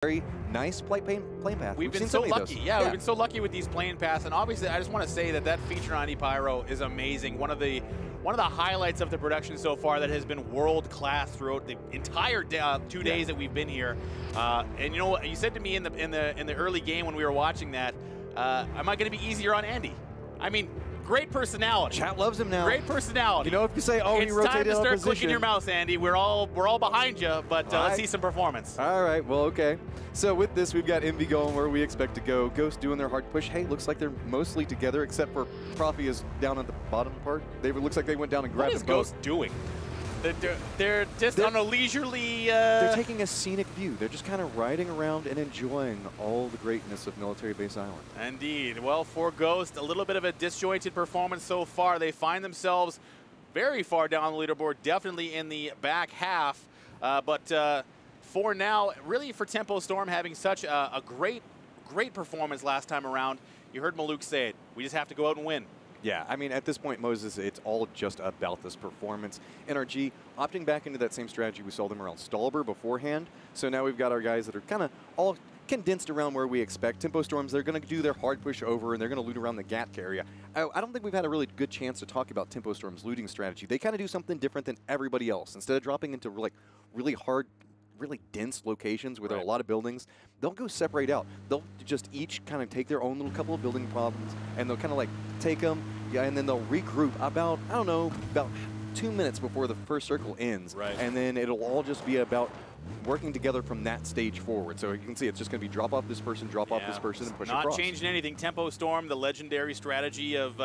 very nice plane path. We've been so lucky. Yeah, we've been so lucky with these plane paths, and obviously, I just want to say that that feature on ePyro is amazing. One of the highlights of the production so far that has been world class throughout the entire 2 days that we've been here. And you know what you said to me in the early game when we were watching that? Am I going to be easier on Andy? I mean, great personality. Chat loves him now. Great personality. You know, if you say, "Oh, he rotated it's time to start position. clicking your mouse, Andy. We're all behind you, but let's see some performance. All right. Well, okay. So with this, we've got Envy going where we expect to go. Ghost doing their hard push. Hey, looks like they're mostly together, except for Profi is down at the bottom part. It looks like they went down and grabbed them both. What is Ghost doing? They're just on a leisurely... They're taking a scenic view. They're just kind of riding around and enjoying all the greatness of Military Base Island. Indeed. Well, for Ghost, a little bit of a disjointed performance so far. They find themselves very far down the leaderboard, definitely in the back half. But for now, really for Tempo Storm having such a great performance last time around, you heard Maluk say it. We just have to go out and win. Yeah, I mean, at this point, Moses, it's all just about this performance. NRG opting back into that same strategy we saw them around Stalber beforehand. So now we've got our guys that are kind of all condensed around where we expect. Tempo Storms, they're going to do their hard push over, and they're going to loot around the GATK area. I don't think we've had a really good chance to talk about Tempo Storm's looting strategy. They kind of do something different than everybody else. Instead of dropping into like really hard, really dense locations where there are a lot of buildings, they'll go separate out. They'll just each kind of take their own little couple of building problems, and they'll kind of like take them, and then they'll regroup about, I don't know, about 2 minutes before the first circle ends. Right. And then it'll all just be about working together from that stage forward. So you can see it's just going to be drop off this person, drop off this person, and push across. Not changing anything. Tempo Storm, the legendary strategy of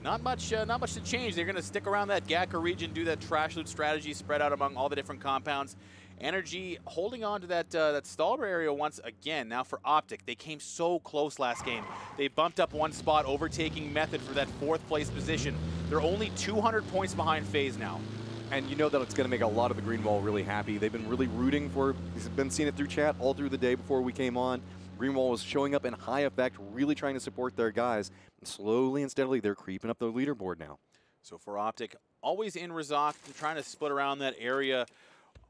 not much to change. They're going to stick around that Gakka region, do that trash loot strategy, spread out among all the different compounds. Energy holding on to that Stalber area once again. Now for Optic, they came so close last game. They bumped up one spot, overtaking Method for that 4th place position. They're only 200 points behind FaZe now. And you know that it's going to make a lot of the Green Wall really happy. They've been really rooting for, he's been seeing it through chat all through the day before we came on. Green Wall was showing up in high effect, really trying to support their guys. And slowly and steadily, they're creeping up the leaderboard now. So for Optic, always in Razak, trying to split around that area.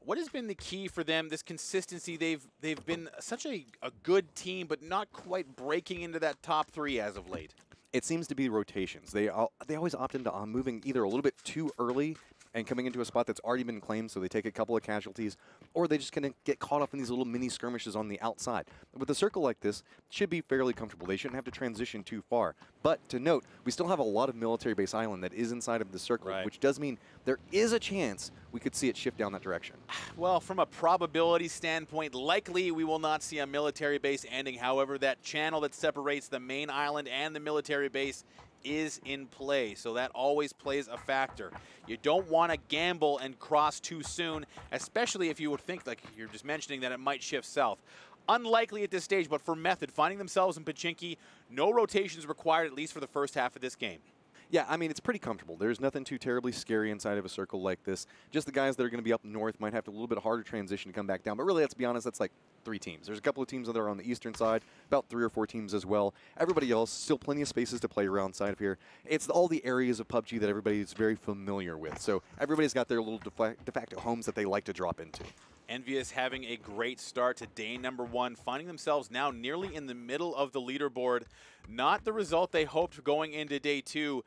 What has been the key for them, this consistency? They've been such a good team, but not quite breaking into that top 3 as of late. It seems to be rotations. They always opt into moving either a little bit too early and coming into a spot that's already been claimed, so they take a couple of casualties, or they just kind of get caught up in these little mini skirmishes on the outside. With a circle like this, it should be fairly comfortable. They shouldn't have to transition too far. But to note, we still have a lot of Military Base Island that is inside of the circle, which does mean there is a chance we could see it shift down that direction. Well, from a probability standpoint, likely we will not see a military base ending. However, that channel that separates the main island and the military base is in play, so that always plays a factor. You don't want to gamble and cross too soon, especially if you would think, like you're just mentioning, that it might shift south. Unlikely at this stage, but for Method, finding themselves in Pachinki, no rotations required, at least for the first half of this game. Yeah, I mean, it's pretty comfortable. There's nothing too terribly scary inside of a circle like this. Just the guys that are going to be up north might have a little bit harder transition to come back down. But really, let's be honest, that's like 3 teams. There's a couple of teams that are on the eastern side, about 3 or 4 teams as well. Everybody else, still plenty of spaces to play around side of here. It's all the areas of PUBG that everybody is very familiar with. So everybody's got their little de facto homes that they like to drop into. Envious having a great start to day number 1, finding themselves now nearly in the middle of the leaderboard. Not the result they hoped going into day 2.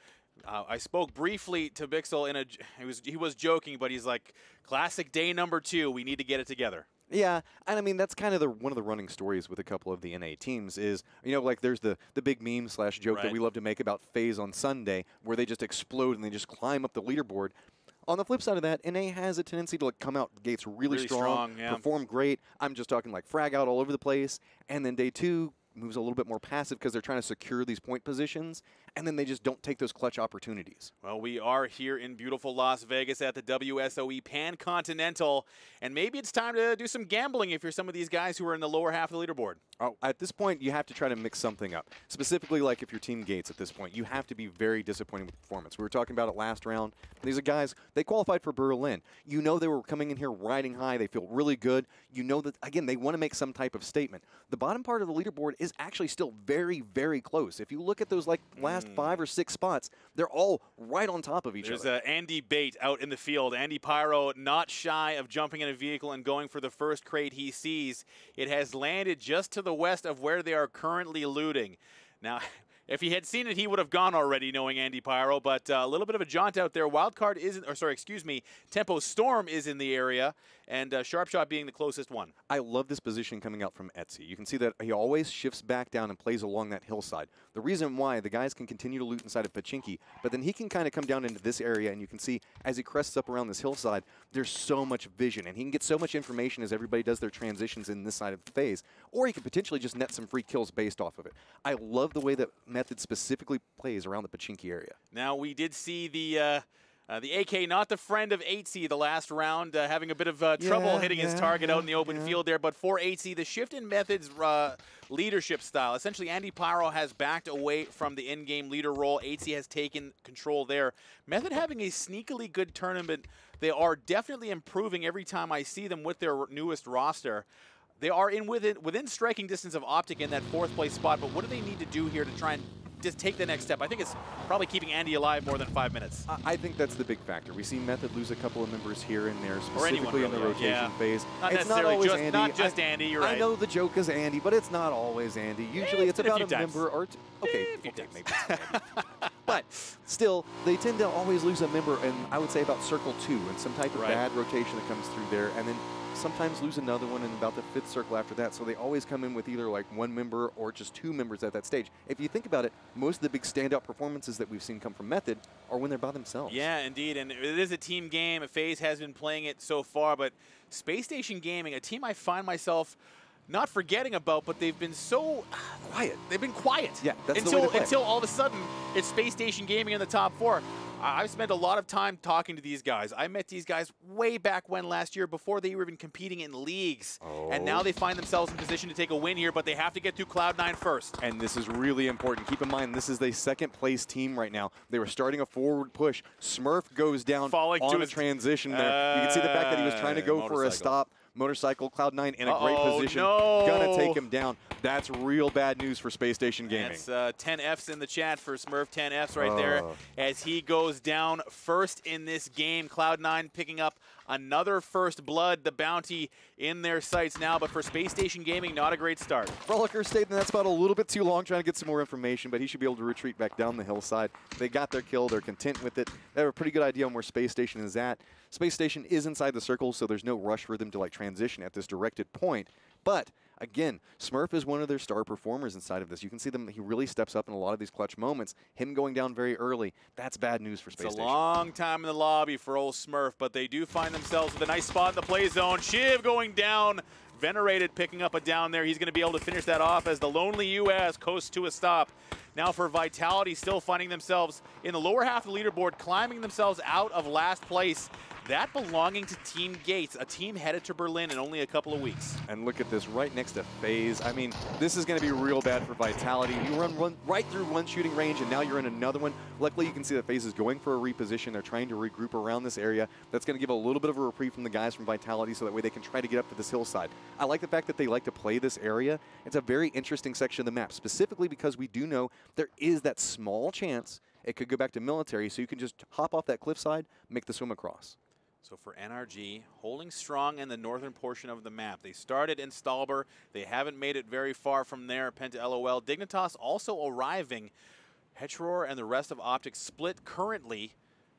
I spoke briefly to Bixel he was joking, but he's like, classic day number 2, we need to get it together. Yeah, and I mean, that's kind of one of the running stories with a couple of the NA teams is, you know, like there's the big meme / joke that we love to make about FaZe on Sunday, where they just explode and they just climb up the leaderboard. On the flip side of that, NA has a tendency to like come out gates really strong, perform great. I'm just talking like frag out all over the place, and then day 2 moves a little bit more passive because they're trying to secure these point positions, and then they just don't take those clutch opportunities. Well, we are here in beautiful Las Vegas at the Wsoe Pan-Continental, and maybe it's time to do some gambling if you're some of these guys who are in the lower half of the leaderboard. Oh, at this point, you have to try to mix something up. Specifically, like if you're Team Gates at this point, you have to be very disappointed with performance. We were talking about it last round. These are guys, they qualified for Berlin. You know they were coming in here riding high. They feel really good. You know that, again, they want to make some type of statement. The bottom part of the leaderboard is actually still very, very close. If you look at those like last last 5 or 6 spots, they're all right on top of each other. There's Andy Bate out in the field. Andy Pyro not shy of jumping in a vehicle and going for the first crate he sees. It has landed just to the west of where they are currently looting. Now, if he had seen it, he would have gone already, knowing Andy Pyro, but a little bit of a jaunt out there. Wildcard isn't, or sorry, excuse me, Tempo Storm is in the area, and Sharpshot being the closest one. I love this position coming out from Etsy. You can see that he always shifts back down and plays along that hillside. The reason why the guys can continue to loot inside of Pachinki, but then he can kind of come down into this area, and you can see as he crests up around this hillside, there's so much vision, and he can get so much information as everybody does their transitions in this side of the phase, or he can potentially just net some free kills based off of it. I love the way that Method specifically plays around the Pachinki area. Now, we did see the AK, not the friend of 8C the last round, having a bit of trouble hitting his target out in the open field there. But for 8C, the shift in Method's leadership style. Essentially, Andy Pyro has backed away from the in-game leader role. 8C has taken control there. Method having a sneakily good tournament. They are definitely improving every time I see them with their newest roster. They are within striking distance of Optic in that 4th place spot, but what do they need to do here to try and just take the next step? I think it's probably keeping Andy alive more than 5 minutes. I think that's the big factor. We see Method lose a couple of members here and there, specifically in the rotation phase. Not it's necessarily not always just, Andy. not just Andy, you're right. I know the joke is Andy, but it's not always Andy. Usually it's about a member or two. Okay, maybe it's Andy. But still, they tend to always lose a member, and I would say about circle 2, and some type of bad rotation that comes through there, and then sometimes lose another one in about the 5th circle after that. So they always come in with either like 1 member or just 2 members at that stage. If you think about it, most of the big standout performances that we've seen come from Method are when they're by themselves. Yeah, indeed. And it is a team game. FaZe has been playing it so far, but Space Station Gaming, a team I find myself not forgetting about, but they've been so quiet. They've been quiet. Yeah, that's the way to play. Until all of a sudden, it's Space Station Gaming in the top 4. I've spent a lot of time talking to these guys. I met these guys way back when last year, before they were even competing in leagues. And now they find themselves in position to take a win here, but they have to get through Cloud9 first. And this is really important. Keep in mind, this is the 2nd place team right now. They were starting a forward push. Smurf goes down on the transition there. You can see the fact that he was trying to go for a stop. Motorcycle, Cloud9 in a great position. Gonna take him down. That's real bad news for Space Station Gaming. That's 10 Fs in the chat for Smurf, 10 Fs right there as he goes down first in this game. Cloud9 picking up another first blood, the bounty in their sights now, but for Space Station Gaming, not a great start. Frolicker stayed in that spot a little bit too long trying to get some more information, but he should be able to retreat back down the hillside. They got their kill. They're content with it. They have a pretty good idea on where Space Station is at. Space Station is inside the circle, so there's no rush for them to like transition at this directed point. But again, Smurf is one of their star performers inside of this. You can see them, he really steps up in a lot of these clutch moments. Him going down very early, that's bad news for Space Station. It's a long time in the lobby for old Smurf, but they do find themselves with a nice spot in the play zone. Shiv going down. Venerated picking up a down there. He's going to be able to finish that off as the Lonely US coasts to a stop. Now for Vitality, still finding themselves in the lower half of the leaderboard, climbing themselves out of last place. That belonging to Team Gates, a team headed to Berlin in only a couple of weeks. And look at this right next to FaZe. I mean, this is going to be real bad for Vitality. You run right through one shooting range, and now you're in another one. Luckily, you can see that FaZe is going for a reposition. They're trying to regroup around this area. That's going to give a little bit of a reprieve from the guys from Vitality, so that way they can try to get up to this hillside. I like the fact that they like to play this area. It's a very interesting section of the map, specifically because we do know there is that small chance it could go back to military, so you can just hop off that cliffside, make the swim across. So for NRG, holding strong in the northern portion of the map. They started in Stalber. They haven't made it very far from there. Penta LOL. Dignitas also arriving. Hetror and the rest of Optic split currently.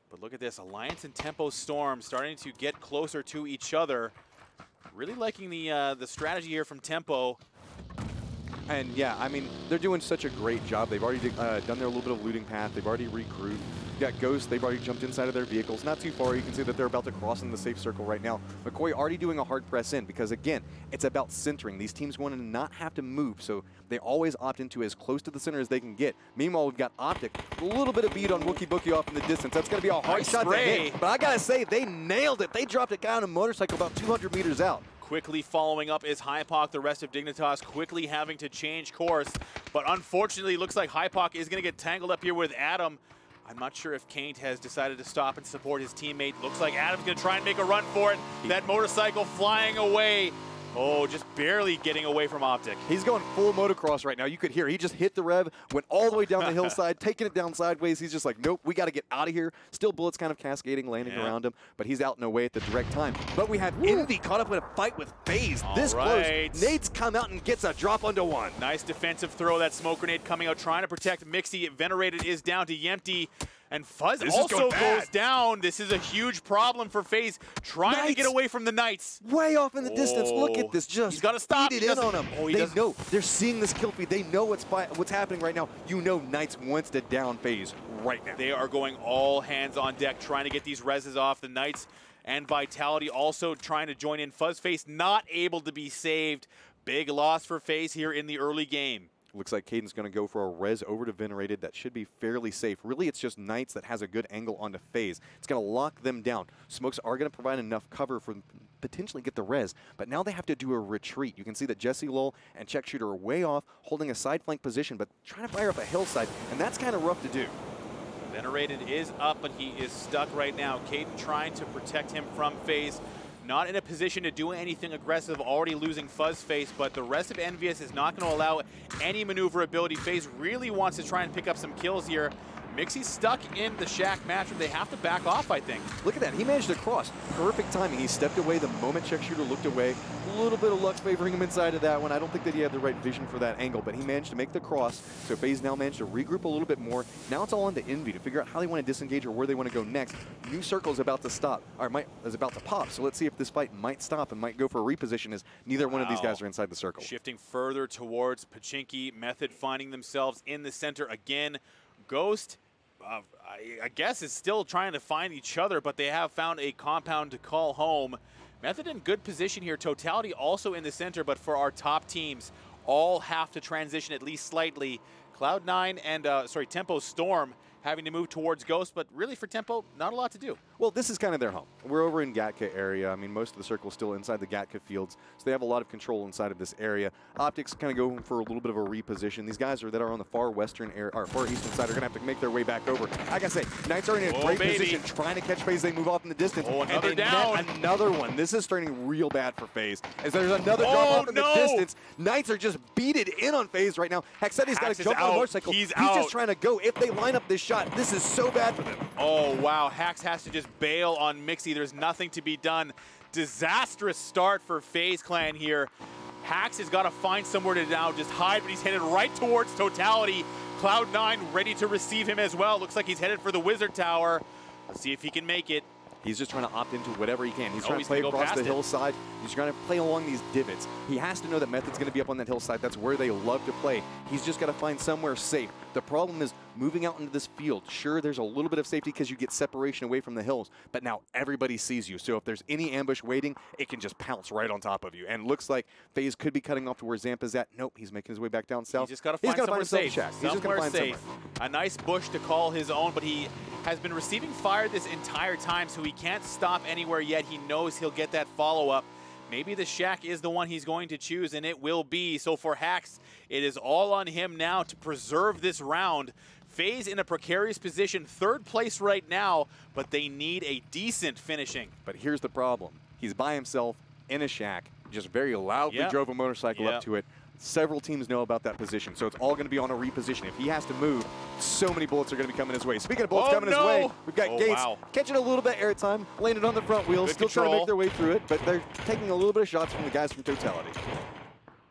But look at this. Alliance and Tempo Storm starting to get closer to each other. Really liking the strategy here from Tempo. And yeah, I mean, they're doing such a great job. They've already done their little bit of looting path. They've already regrouped. Got Ghost, they've already jumped inside of their vehicles. Not too far, you can see that they're about to cross in the safe circle right now. McCoy already doing a hard press in because, again, it's about centering. These teams want to not have to move, so they always opt into as close to the center as they can get. Meanwhile, we've got Optic, a little bit of beat on Wookie Bookie off in the distance. That's going to be a hard shot to hit, but I got to say, they nailed it. They dropped it down on a motorcycle about 200 meters out. Quickly following up is Hypoc, the rest of Dignitas quickly having to change course, but unfortunately, looks like Hypoc is going to get tangled up here with Adam. I'm not sure if Kaint has decided to stop and support his teammate. Looks like Adam's going to try and make a run for it. That motorcycle flying away. Oh, just barely getting away from Optic. He's going full motocross right now. You could hear he just hit the rev, went all the way down the hillside, taking it down sideways. He's just like, nope, we got to get out of here. Still bullets kind of cascading, landing around him, but he's out and away at the direct time. But we have Envy caught up in a fight with FaZe. This close. Nate's come out and gets a drop onto one. Nice defensive throw. That smoke grenade coming out, trying to protect Mixie. Venerated is down to Yempty. And Fuzz also goes down. This is a huge problem for FaZe, trying to get away from the Knights. Way off in the distance. Look at this. Just he's got to stop. Beat it in on him. They know. They're seeing this kill feed. They know what's happening right now. You know Knights wants to down FaZe right now. They are going all hands on deck, trying to get these reses off. The Knights and Vitality also trying to join in. FuzzFace not able to be saved. Big loss for FaZe here in the early game. Looks like Caden's going to go for a res over to Venerated. That should be fairly safe. Really, it's just Knights that has a good angle onto FaZe. It's going to lock them down. Smokes are going to provide enough cover for potentially get the res, but now they have to do a retreat. You can see that Jesse Lowell and Check Shooter are way off, holding a side flank position, but trying to fire up a hillside, and that's kind of rough to do. Venerated is up, but he is stuck right now. Caden trying to protect him from FaZe. Not in a position to do anything aggressive, already losing FuzzFace, but the rest of Envious is not going to allow any maneuverability. FaZe really wants to try and pick up some kills here. Mixie's stuck in the Shack matchup. They have to back off, I think. Look at that. He managed to cross. Perfect timing. He stepped away the moment Check Shooter looked away. A little bit of luck favoring him inside of that one. I don't think that he had the right vision for that angle, but he managed to make the cross. So FaZe now managed to regroup a little bit more. Now it's all on to Envy to figure out how they want to disengage or where they want to go next. New circle is about to stop, or is about to pop. So let's see if this fight might stop and might go for a reposition as neither one of these guys are inside the circle. Shifting further towards Pachinki. Method finding themselves in the center again. Ghost, I guess, is still trying to find each other, but they have found a compound to call home. Method in good position here. Totality also in the center, but for our top teams, all have to transition at least slightly. Cloud9 and, Tempo Storm having to move towards Ghost, but really for Tempo, not a lot to do. Well, this is kind of their home. We're over in Gatka area. I mean, most of the circle is still inside the Gatka fields, so they have a lot of control inside of this area. Optics kind of going for a little bit of a reposition. These guys that are on the far western area, or far eastern side, are going to have to make their way back over. Like I say, Knights are in a great position, trying to catch FaZe. They move off in the distance. Oh, another and they down. Net another one. This is turning real bad for FaZe, as there's another drop off in the distance. Knights are just beated in on FaZe right now. Haxetti's got to jump on the motorcycle. He's just trying to go. If they line up this shot, this is so bad for them. Oh, wow. Hax has to just bail on Mixie. There's nothing to be done. Disastrous start for FaZe Clan here. Hax has got to find somewhere to now just hide, but he's headed right towards Totality. Cloud9 ready to receive him as well. Looks like he's headed for the Wizard Tower. Let's see if he can make it. He's just trying to opt into whatever he can. He's trying to play across the hillside. He's trying to play along these divots. He has to know that Method's going to be up on that hillside. That's where they love to play. He's just got to find somewhere safe. The problem is moving out into this field. Sure, there's a little bit of safety because you get separation away from the hills, but now everybody sees you. So if there's any ambush waiting, it can just pounce right on top of you. And looks like FaZe could be cutting off to where Zampa's at. Nope, he's making his way back down south. He's just got to find somewhere safe. Somewhere safe. A nice bush to call his own, but he has been receiving fire this entire time, so he can't stop anywhere yet. He knows he'll get that follow-up. Maybe the Shack is the one he's going to choose, and it will be. So for Hax, it is all on him now to preserve this round. FaZe in a precarious position, third place right now, but they need a decent finishing. But here's the problem. He's by himself in a Shack, just very loudly drove a motorcycle up to it. Several teams know about that position, so it's all going to be on a reposition. If he has to move, so many bullets are going to be coming his way. Speaking of bullets coming his way, we've got Gates catching a little bit of airtime, landed on the front wheel, still trying to make their way through it, but they're taking a little bit of shots from the guys from Totality.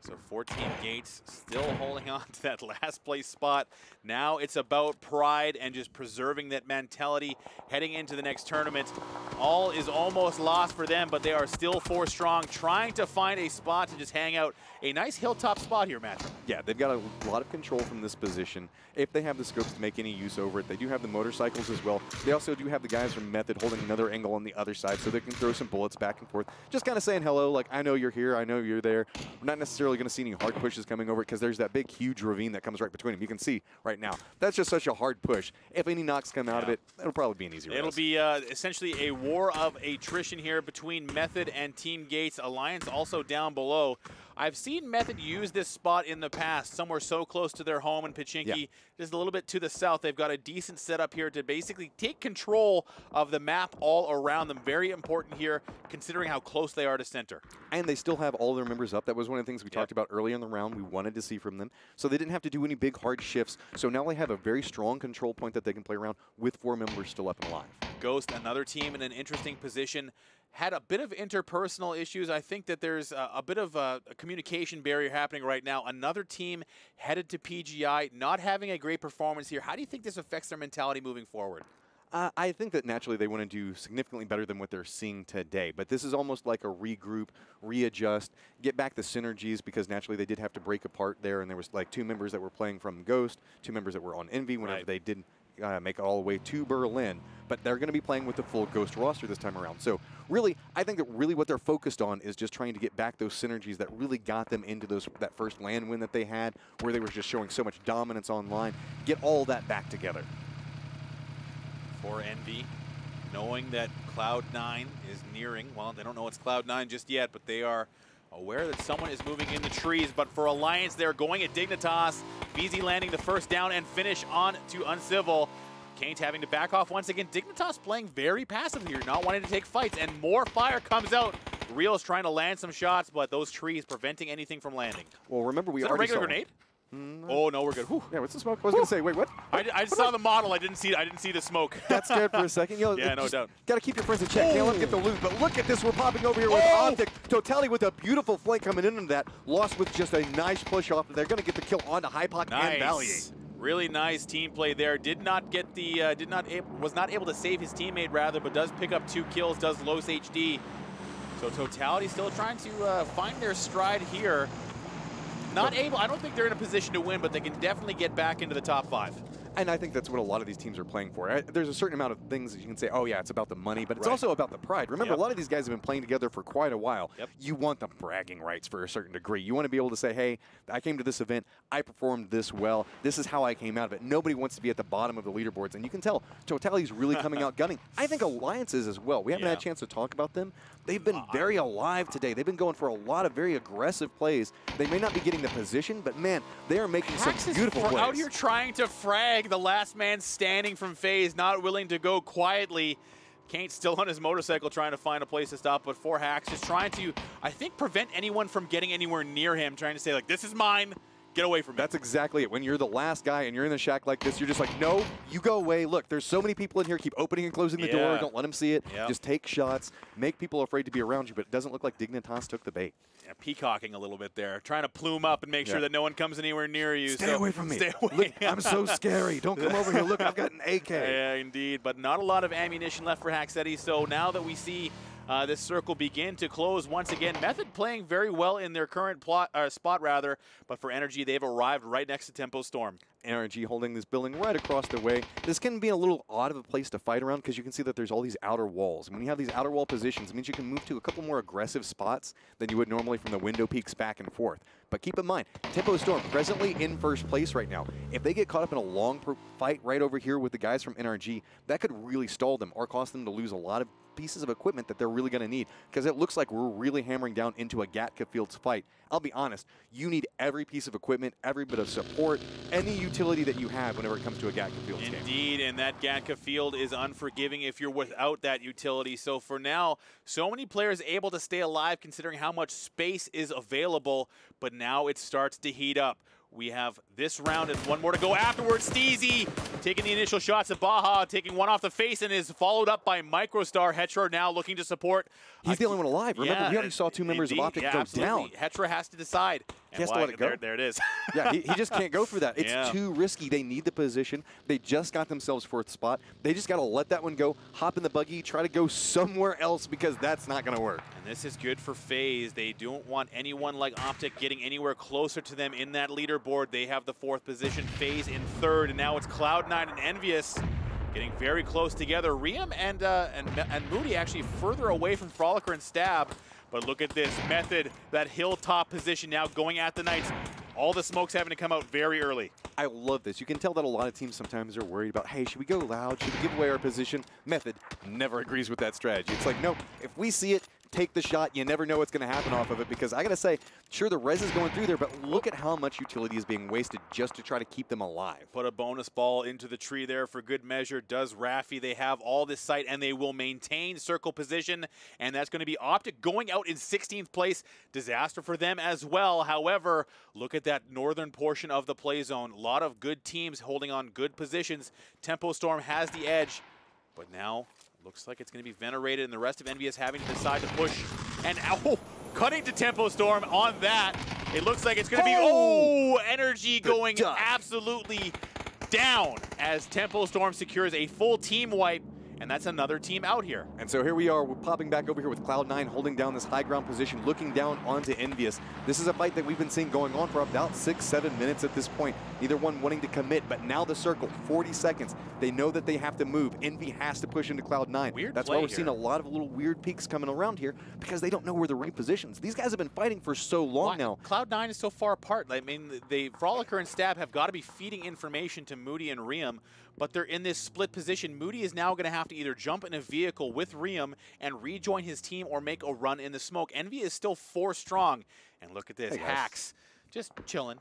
So 14 Gates still holding on to that last place spot. Now it's about pride and just preserving that mentality heading into the next tournament. All is almost lost for them, but they are still 4 strong, trying to find a spot to just hang out. A nice hilltop spot here, Matt. Yeah, they've got a lot of control from this position. If they have the scopes to make any use over it, they do have the motorcycles as well. They also do have the guys from Method holding another angle on the other side so they can throw some bullets back and forth. Just kind of saying hello, like, I know you're here, I know you're there. We're not necessarily going to see any hard pushes coming over because there's that big, huge ravine that comes right between them. You can see right now. That's just such a hard push. If any knocks come out of it, it'll probably be an easy race. It'll be essentially a war of attrition here between Method and Team Gates. Alliance also down below. I've seen Method use this spot in the past, somewhere so close to their home in Pachinki, just a little bit to the south. They've got a decent setup here to basically take control of the map all around them. Very important here, considering how close they are to center. And they still have all their members up. That was one of the things we talked about earlier in the round we wanted to see from them. So they didn't have to do any big hard shifts. So now they have a very strong control point that they can play around with 4 members still up and alive. Ghost, another team in an interesting position, had a bit of interpersonal issues. I think that there's a bit of a communication barrier happening right now. Another team headed to PGI, not having a great performance here. How do you think this affects their mentality moving forward? I think that naturally they want to do significantly better than what they're seeing today. But this is almost like a regroup, readjust, get back the synergies, because naturally they did have to break apart there. And there was like 2 members that were playing from Ghost, 2 members that were on Envy whenever they did make it all the way to Berlin. But they're going to be playing with the full Ghost roster this time around. So really, I think that really what they're focused on is just trying to get back those synergies that really got them into that first LAN win that they had, where they were just showing so much dominance online. Get all that back together. For Envy, knowing that Cloud9 is nearing, well, they don't know it's Cloud9 just yet, but they are aware that someone is moving in the trees. But for Alliance, they're going at Dignitas. VZ landing the first down and finish on to Uncivil. Kaint having to back off once again. Dignitas playing very passive here, not wanting to take fights, and more fire comes out. Real's trying to land some shots, but those trees preventing anything from landing. Well, remember we already already saw a regular grenade? Oh no, we're good. Whew. Yeah, what's the smoke? I was going to say, wait, what? I saw the model. I didn't see the smoke. Got scared for a second. You know, yeah, no doubt. Got to keep your friends in check. Can't let them get the loot. But look at this. We're popping over here with Optic. Totality with a beautiful flank coming into that. Lost with just a nice push off. They're going to get the kill onto Hypoc and Valiant. Really nice team play there. Did not get the was not able to save his teammate rather, but does pick up 2 kills. Does Los HD. So Totality still trying to find their stride here. Not able, I don't think they're in a position to win, but they can definitely get back into the top 5. And I think that's what a lot of these teams are playing for. There's a certain amount of things that you can say, oh yeah, it's about the money, but it's also about the pride. Remember, a lot of these guys have been playing together for quite a while. You want the bragging rights for a certain degree. You want to be able to say, hey, I came to this event, I performed this well, this is how I came out of it. Nobody wants to be at the bottom of the leaderboards, and you can tell Totality's really coming out gunning. I think Alliance is as well. We haven't had a chance to talk about them. They've been very alive today. They've been going for a lot of very aggressive plays. They may not be getting the position, but man, they are making some beautiful plays. Out here trying to frag the last man standing from FaZe, not willing to go quietly. Kaint still on his motorcycle trying to find a place to stop, but 4Hacks just trying to, I think, prevent anyone from getting anywhere near him, trying to say, like, this is mine. Get away from me. That's exactly it. When you're the last guy and you're in the shack like this, you're just like, no, you go away. Look, there's so many people in here. Keep opening and closing the door. Don't let them see it. Just take shots. Make people afraid to be around you, but it doesn't look like Dignitas took the bait. Yeah, peacocking a little bit there. Trying to plume up and make sure that no one comes anywhere near you. Stay away from me. Stay away. Look, I'm so scary. Don't come over here. Look, I've got an AK. Yeah, indeed. But not a lot of ammunition left for Hacksetti. So now that we see this circle begin to close once again. Method playing very well in their current spot, rather, but for Energy, they've arrived right next to Tempo Storm. Energy holding this building right across the way. This can be a little odd of a place to fight around because you can see that there's all these outer walls. And when you have these outer wall positions, it means you can move to a couple more aggressive spots than you would normally from the window peaks back and forth. But keep in mind, Tempo Storm presently in first place right now. If they get caught up in a long fight right over here with the guys from NRG, that could really stall them or cause them to lose a lot of pieces of equipment that they're really going to need, because it looks like we're really hammering down into a Gatka Fields fight. I'll be honest, you need every piece of equipment, every bit of support, any utility that you have whenever it comes to a Gatka Fields game. Indeed, and that Gatka Field is unforgiving if you're without that utility. So for now, so many players able to stay alive considering how much space is available, but now it starts to heat up. We have this round and one more to go afterwards. Steezy taking the initial shots at Baja, taking one off the face, and is followed up by Microstar. Hetra now looking to support. He's the only one alive. Remember, we already saw 2 members of Optic go down. Hetra has to decide. He has to let it go. There it is. Yeah, he just can't go for that. It's too risky. They need the position. They just got themselves 4th spot. They just got to let that one go, hop in the buggy, try to go somewhere else, because that's not going to work. And this is good for FaZe. They don't want anyone like Optic getting anywhere closer to them in that leaderboard. They have the 4th position, FaZe in 3rd, and now it's Cloud9 and Envious getting very close together. Riem and Moody actually further away from Frolicker and Stab. But look at this Method, that Hilltop position now going at the Knights. All the smoke's having to come out very early. I love this. You can tell that a lot of teams sometimes are worried about, hey, should we go loud? Should we give away our position? Method never agrees with that strategy. It's like, no, if we see it, take the shot. You never know what's going to happen off of it because I got to say, sure, the res is going through there, but look at how much utility is being wasted just to try to keep them alive. Put a bonus ball into the tree there for good measure. Does Raffi. They have all this sight, and they will maintain circle position, and that's going to be Optic going out in 16th place. Disaster for them as well. However, look at that northern portion of the play zone. A lot of good teams holding on good positions. Tempo Storm has the edge, but now looks like it's going to be venerated, and the rest of Envious having to decide to push. And cutting to Tempo Storm on that. It looks like it's going to be, energy going absolutely down as Tempo Storm secures a full team wipe. And that's another team out here. And so here we are, we're popping back over here with Cloud9 holding down this high ground position, looking down onto Envious. This is a fight that we've been seeing going on for about 6-7 minutes at this point. Neither one wanting to commit, but now the circle, 40 seconds. They know that they have to move. Envy has to push into Cloud9. That's why we're seeing a lot of little weird peaks coming around here because they don't know where the right positions. These guys have been fighting for so long now. Cloud9 is so far apart. I mean, Frolicker and Stab have got to be feeding information to Moody and Riem, but they're in this split position. Moody is now going to have to either jump in a vehicle with Riem and rejoin his team or make a run in the smoke. Envy is still 4 strong. And look at this, Hacks just chilling.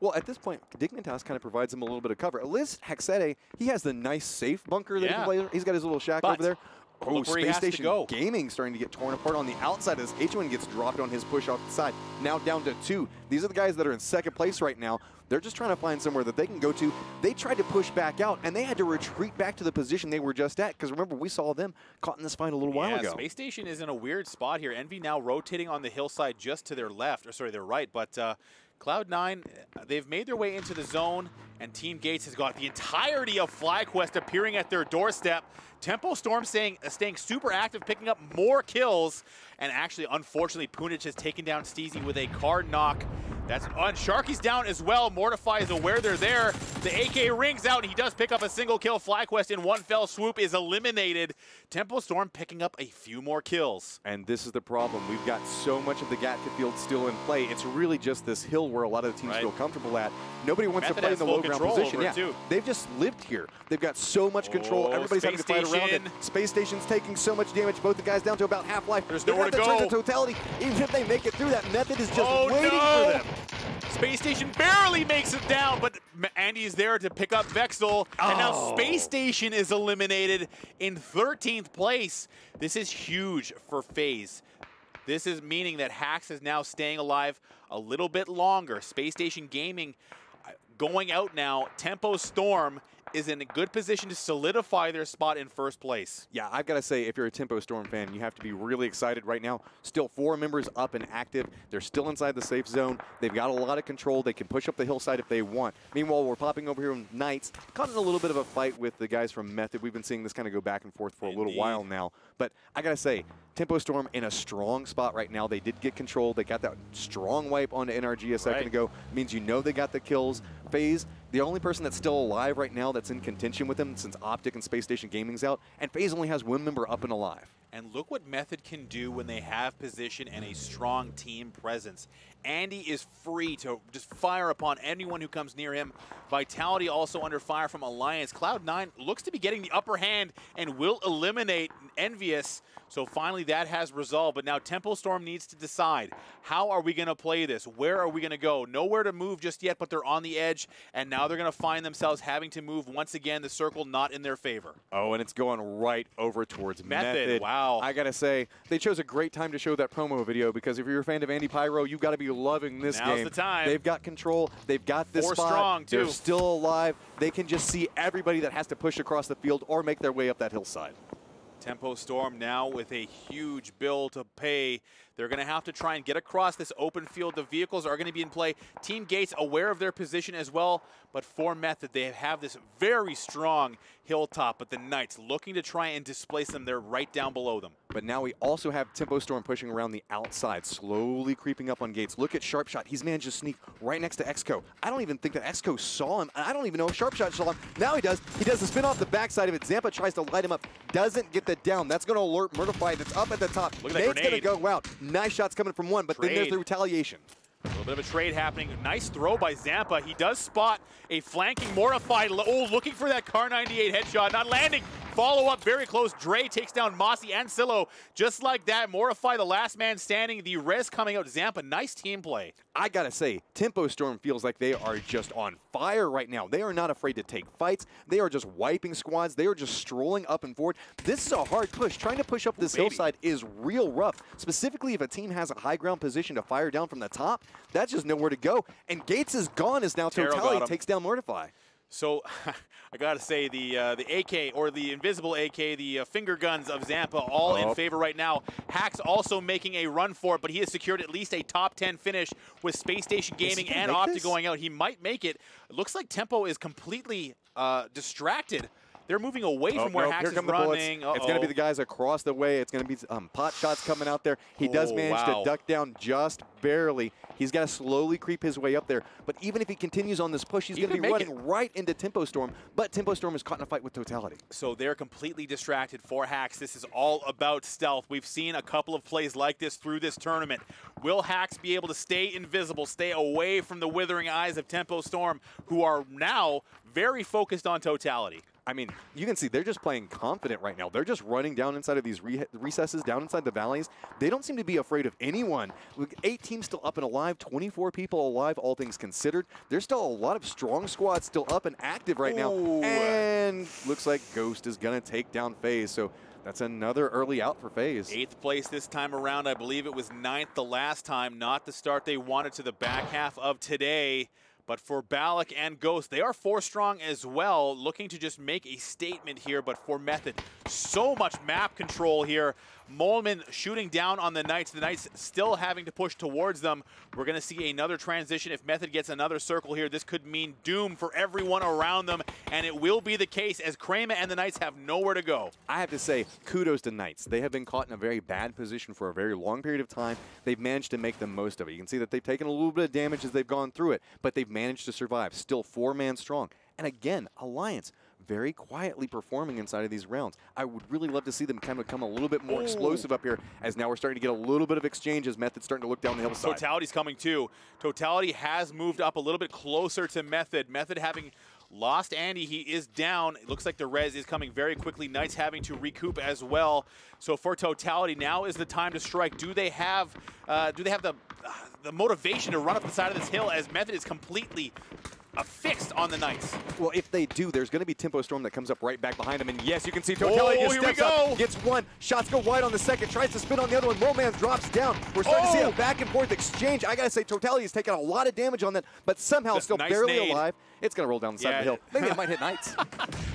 Well, at this point, Dignitas kind of provides him a little bit of cover. At least Hexete, he has the nice safe bunker that he can play. He's got his little shack over there. Oh, Space Station Gaming starting to get torn apart on the outside as H1 gets dropped on his push off the side. Now down to 2. These are the guys that are in second place right now. They're just trying to find somewhere that they can go to. They tried to push back out, and they had to retreat back to the position they were just at, because remember, we saw them caught in this fight a little while ago. Space Station is in a weird spot here. Envy now rotating on the hillside just to their left, or sorry, their right, but Cloud9, they've made their way into the zone, and Team Gates has got the entirety of FlyQuest appearing at their doorstep. Tempo Storm staying super active, picking up more kills, and actually, unfortunately, Punich has taken down Steezy with a card knock. That's on. Sharky's down as well. Mortify is aware they're there. The AK rings out, and he does pick up a single kill. FlyQuest in one fell swoop is eliminated. Tempo Storm picking up a few more kills. And this is the problem. We've got so much of the Gatka field still in play. It's really just this hill where a lot of the teams feel comfortable at. Nobody wants to play in the low ground position. They've just lived here. They've got so much control. Everybody's having to fight around it. Space Station's taking so much damage. Both the guys down to about half-life. There's nowhere to go. The totality. Even if they make it through, that Method is just waiting for them. Space Station barely makes it down, but Andy's there to pick up Vexel. And now Space Station is eliminated in 13th place. This is huge for FaZe. This is meaning that Hax is now staying alive a little bit longer. Space Station Gaming going out now. Tempo Storm is in a good position to solidify their spot in first place. Yeah, I've got to say, if you're a Tempo Storm fan, you have to be really excited right now. Still 4 members up and active. They're still inside the safe zone. They've got a lot of control. They can push up the hillside if they want. Meanwhile, we're popping over here in Knights. Caught in a little bit of a fight with the guys from Method. We've been seeing this kind of go back and forth for a little while now. But I got to say, Tempo Storm in a strong spot right now. They did get control. They got that strong wipe onto NRG a second ago. Means you know they got the kills. FaZe, the only person that's still alive right now that's in contention with them since Optic and Space Station Gaming's out, and FaZe only has 1 member up and alive. And look what Method can do when they have position and a strong team presence. Andy is free to just fire upon anyone who comes near him. Vitality also under fire from Alliance. Cloud9 looks to be getting the upper hand and will eliminate Envious. So finally that has resolved, but now Tempo Storm needs to decide, how are we going to play this? Where are we going to go? Nowhere to move just yet, but they're on the edge, and now they're going to find themselves having to move once again, the circle not in their favor. Oh, and it's going right over towards Method. Wow. I got to say, they chose a great time to show that promo video, because if you're a fan of Andy Pyro, you've got to be loving this game. Now's the time. They've got control. They've got this spot. Strong, too. They're still alive. They can just see everybody that has to push across the field or make their way up that hillside. Tempo Storm now with a huge bill to pay. They're going to have to try and get across this open field. The vehicles are going to be in play. Team Gates aware of their position as well, but for Method, they have this very strong Hilltop, but the Knights looking to try and displace them. They're right down below them. But now we also have Tempo Storm pushing around the outside, slowly creeping up on Gates. Look at Sharpshot. He's managed to sneak right next to Exco. I don't even think that Exco saw him. I don't even know if Sharpshot saw him. Now he does. He does the spin off the backside of it. Zampa tries to light him up. Doesn't get the down. That's going to alert Mortify. That's up at the top. Look at that grenade. Nate's going to go out. Nice shots coming from one, but then there's the retaliation. A little bit of a trade happening. Nice throw by Zampa. He does spot a flanking Mortify. Oh, looking for that Kar 98 headshot. Not landing. follow-up very close. Dre takes down Mossy and Silo just like that. Mortify, the last man standing. The res coming out. Zampa, nice team play. I gotta say, Tempo Storm feels like they are just on fire right now. They are not afraid to take fights. They are just wiping squads. They are just strolling up and forward. This is a hard push. Trying to push up this hillside is real rough. Specifically, if a team has a high ground position to fire down from the top, that's just nowhere to go. And Gates is gone as now Totality takes down Mortify. So, I gotta say, the AK, or the invisible AK, the finger guns of Zampa, all in favor right now. Hack's also making a run for it, but he has secured at least a top 10 finish with Space Station Gaming and Optic going out. He might make it. It looks like Tempo is completely distracted. They're moving away from where Hax is running. It's going to be the guys across the way. It's going to be pot shots coming out there. He does manage to duck down just barely. He's got to slowly creep his way up there. But even if he continues on this push, he's going to be running right into Tempo Storm. But Tempo Storm is caught in a fight with Totality. So they're completely distracted for Hax. This is all about stealth. We've seen a couple of plays like this through this tournament. Will Hax be able to stay invisible, stay away from the withering eyes of Tempo Storm, who are now very focused on Totality? I mean, you can see they're just playing confident right now. They're just running down inside of these recesses, down inside the valleys. They don't seem to be afraid of anyone. 8 teams still up and alive, 24 people alive, all things considered. There's still a lot of strong squads still up and active right now. And looks like Ghost is going to take down FaZe. So that's another early out for FaZe. 8th place this time around. I believe it was 9th the last time. Not the start they wanted to the back half of today. But for Balak and Ghost, they are 4 strong as well, looking to just make a statement here. But for Method, so much map control here. Molman shooting down on the Knights still having to push towards them. We're going to see another transition. If Method gets another circle here, this could mean doom for everyone around them, and it will be the case as Krema and the Knights have nowhere to go. I have to say, kudos to Knights. They have been caught in a very bad position for a very long period of time. They've managed to make the most of it. You can see that they've taken a little bit of damage as they've gone through it, but they've managed to survive. Still 4-man strong. And again, Alliance very quietly performing inside of these rounds. I would really love to see them kind of become a little bit more explosive up here, as now we're starting to get a little bit of exchange as Method's starting to look down the hillside. Totality's coming too. Totality has moved up a little bit closer to Method. Method having lost Andy, he is down. It looks like the res is coming very quickly. Knights having to recoup as well. So for Totality, now is the time to strike. Do they have the motivation to run up the side of this hill, as Method is completely affixed on the Knights? Well, if they do, there's going to be Tempo Storm that comes up right back behind him. And yes, you can see Totality just steps up, gets one. Shots go wide on the second, tries to spin on the other one. Roman drops down. We're starting to see a back and forth exchange. I got to say, Totality has taken a lot of damage on that, but somehow still barely alive. It's going to roll down the side of the hill. Maybe it might hit Knights.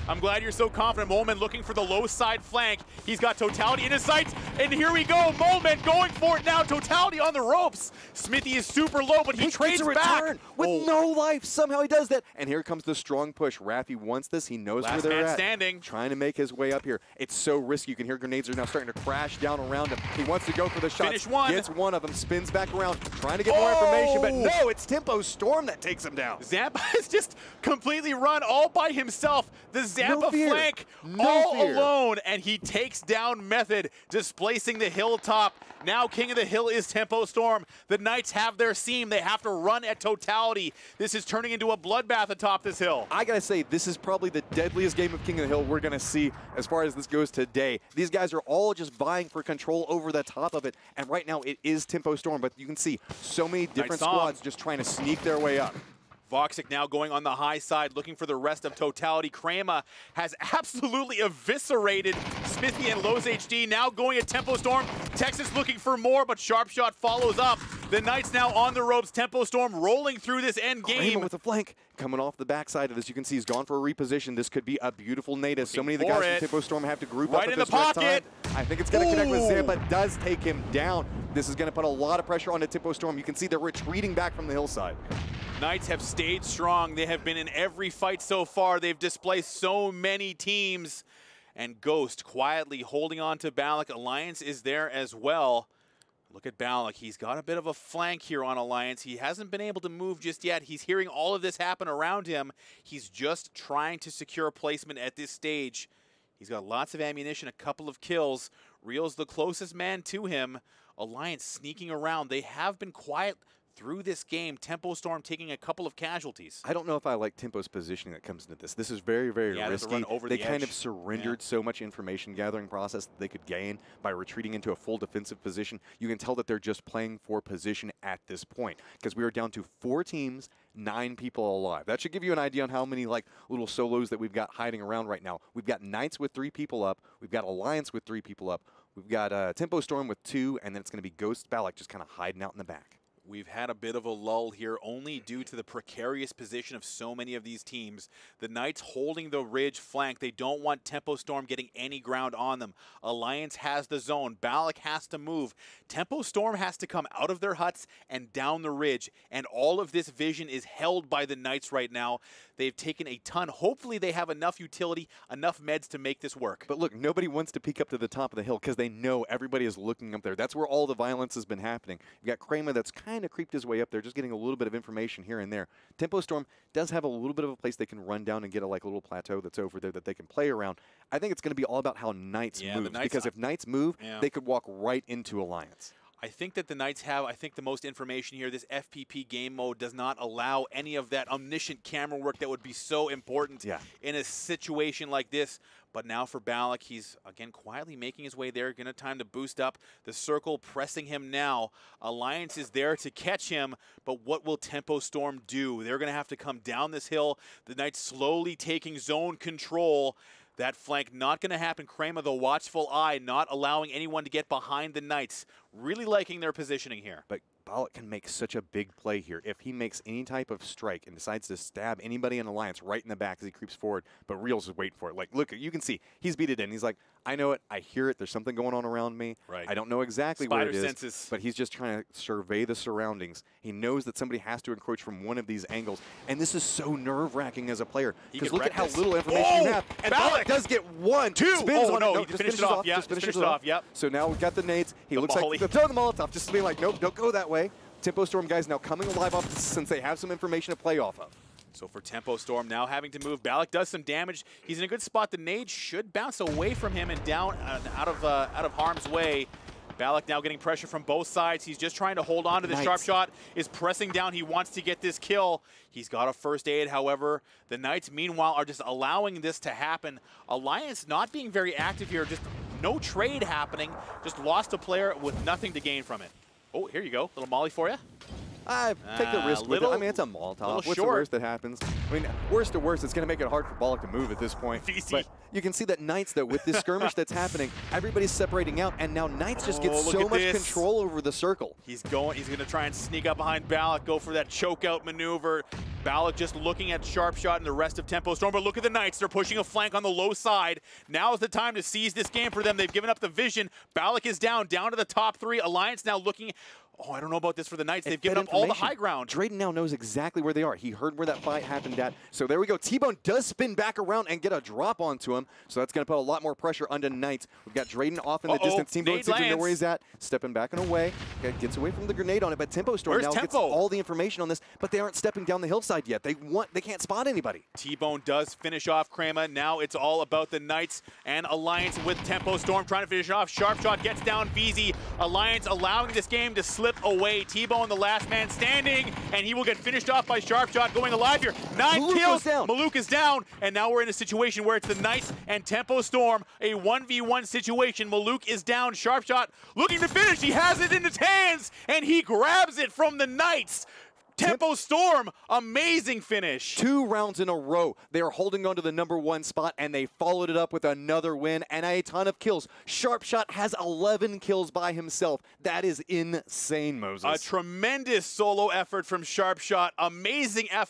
I'm glad you're so confident. Molman looking for the low side flank. He's got Totality in his sights, and here we go. Molman going for it now. Totality on the ropes. Smithy is super low, but he trades back. With no life. Somehow he does that. And here comes the strong push. Raffi wants this. He knows where they're at. Standing. Trying to make his way up here. It's so risky. You can hear grenades are now starting to crash down around him. He wants to go for the shots. Finish one. Gets one of them. Spins back around. Trying to get more information. But no, it's Tempo Storm that takes him down. Zampa is just completely run all by himself. The Zampa flank all alone. And he takes down Method, displacing the Hilltop. Now King of the Hill is Tempo Storm. The Knights have their seam. They have to run at Totality. This is turning into a bloodbath atop this hill. I gotta say, this is probably the deadliest game of King of the Hill we're gonna see as far as this goes today. These guys are all just vying for control over the top of it, and right now it is Tempo Storm, but you can see so many different squads just trying to sneak their way up. Voxic now going on the high side, looking for the rest of Totality. Krema has absolutely eviscerated Smithy and Lowe's HD, now going at Tempo Storm. Texas looking for more, but Sharpshot follows up. The Knights now on the ropes. Tempo Storm rolling through this end game. Krema with a flank coming off the backside of this. You can see he's gone for a reposition. This could be a beautiful nade. So many of the guys from Tempo Storm have to group up at this time. I think it's going to connect with Zampa. Does take him down. This is going to put a lot of pressure on the Tempo Storm. You can see they're retreating back from the hillside. Knights have stayed strong. They have been in every fight so far. They've displaced so many teams. And Ghost quietly holding on to Balak. Alliance is there as well. Look at Balak. He's got a bit of a flank here on Alliance. He hasn't been able to move just yet. He's hearing all of this happen around him. He's just trying to secure placement at this stage. He's got lots of ammunition, a couple of kills. Real's the closest man to him. Alliance sneaking around. They have been quiet through this game, Tempo Storm taking a couple of casualties. I don't know if I like Tempo's positioning that comes into this. This is very, very risky. Run over they the kind edge. of surrendered so much information gathering process that they could gain by retreating into a full defensive position. You can tell that they're just playing for position at this point because we are down to 4 teams, 9 people alive. That should give you an idea on how many like little solos that we've got hiding around right now. We've got Knights with 3 people up. We've got Alliance with 3 people up. We've got Tempo Storm with 2, and then it's going to be Ghost Balak just kind of hiding out in the back. We've had a bit of a lull here only due to the precarious position of so many of these teams. The Knights holding the ridge flank. They don't want Tempo Storm getting any ground on them. Alliance has the zone. Balak has to move. Tempo Storm has to come out of their huts and down the ridge. And all of this vision is held by the Knights right now. They've taken a ton. Hopefully they have enough utility, enough meds to make this work. But look, nobody wants to peek up to the top of the hill because they know everybody is looking up there. That's where all the violence has been happening. You've got Kramer that's kind of creeped his way up there, just getting a little bit of information here and there. Tempo Storm does have a little bit of a place they can run down and get a little plateau that's over there that they can play around. I think it's going to be all about how Knights moves, because if Knights move, they could walk right into Alliance. I think that the Knights have, the most information here. This FPP game mode does not allow any of that omniscient camera work that would be so important in a situation like this. But now for Balak, he's, again, quietly making his way there. Gonna time to boost up. The circle pressing him now. Alliance is there to catch him, but what will Tempo Storm do? They're gonna have to come down this hill. The Knights slowly taking zone control. That flank not going to happen. Kramer, the watchful eye, not allowing anyone to get behind the Knights. Really liking their positioning here. But Balak can make such a big play here. If he makes any type of strike and decides to stab anybody in Alliance right in the back as he creeps forward, but Reels is waiting for it. Like, look, you can see, he's beat it in. He's like, I know it. I hear it. There's something going on around me. Right. I don't know exactly where it is, senses. but he's just trying to survey the surroundings. He knows that somebody has to encroach from one of these angles, and this is so nerve-wracking as a player because look at how little information you have. And Balak does get 1, 2. Spins on it. No, just finish it off. Yeah, just finish it off. Yep. So now we've got the nades. He looks like they're throwing the Molotov just to be like, nope, don't go that way. Tempo Storm guys now coming alive off this since they have some information to play off of. So for Tempo Storm now having to move, Balak does some damage. He's in a good spot. The nade should bounce away from him and down out of harm's way. Balak now getting pressure from both sides. He's just trying to hold on to the sharp shot. Is pressing down. He wants to get this kill. He's got a first aid, however. The Knights, meanwhile, are just allowing this to happen. Alliance not being very active here. Just no trade happening. Just lost a player with nothing to gain from it. Oh, here you go. Little molly for you. I take the risk with it. I mean, it's a Molotov. What's the worst that happens? I mean, worst to worst, it's going to make it hard for Balak to move at this point. But you can see that Knights, though, with this skirmish that's happening, everybody's separating out, and now Knights just get so much control over the circle. He's going to try and sneak up behind Balak, go for that choke-out maneuver. Balak just looking at sharp shot and the rest of Tempo Storm, but look at the Knights. They're pushing a flank on the low side. Now is the time to seize this game for them. They've given up the vision. Balak is down to the top 3. Alliance now looking. Oh, I don't know about this for the Knights. They've given up all the high ground. Drayden now knows exactly where they are. He heard where that fight happened at. So there we go. T-Bone does spin back around and get a drop onto him. So that's going to put a lot more pressure onto Knights. We've got Drayden off in the distance. T-Bone seems to know where he's at. Stepping back and away. Okay, gets away from the grenade on it. But Tempo Storm now gets all the information on this. But they aren't stepping down the hillside yet. They can't spot anybody. T-Bone does finish off Kramer. Now it's all about the Knights and Alliance with Tempo Storm trying to finish it off. Sharp shot gets down VZ. Alliance allowing this game to slip away. T-Bone the last man standing, and he will get finished off by sharp shot going alive here. 9 kills. Maluk is down, and now we're in a situation where it's the Knights and Tempo Storm, a 1v1 situation. Maluk is down. Sharp shot looking to finish. He has it in his hands, and he grabs it from the Knights. Tempo Storm, amazing finish. 2 rounds in a row. They are holding on to the #1 spot, and they followed it up with another win and a ton of kills. Sharpshot has 11 kills by himself. That is insane, Moses. A tremendous solo effort from Sharpshot. Amazing effort.